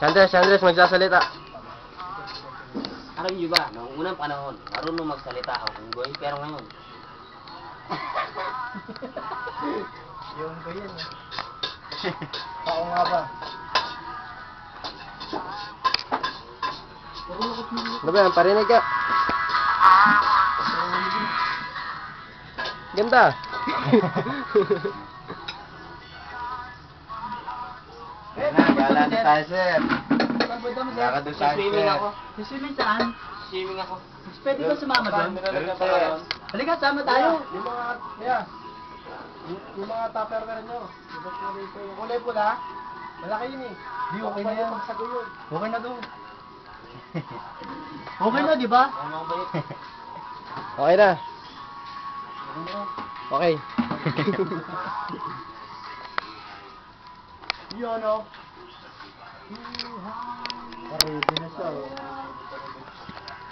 Andres, magsasalita. Alam niyo ba, noong unang panahon, marunong magsalita ang unggoy, pero ngayon, Yung ko yun eh. Oo nga ba? Ano ba yan? Parinig ka. Ganda. Gala na tayo, sir. Gala doon tayo, swimming ako. Swimming saan? Swimming ako. Pwede ba sumama doon? Sir. Halika, sama tayo. Yung mga, yung mga tupperware nyo. Yung kulay pula, malaki yun eh. Di okay na yan. Okay na doon. Okay na, di ba? Ano ba yun? Okay na. Okay. Yun o. Ready na siya.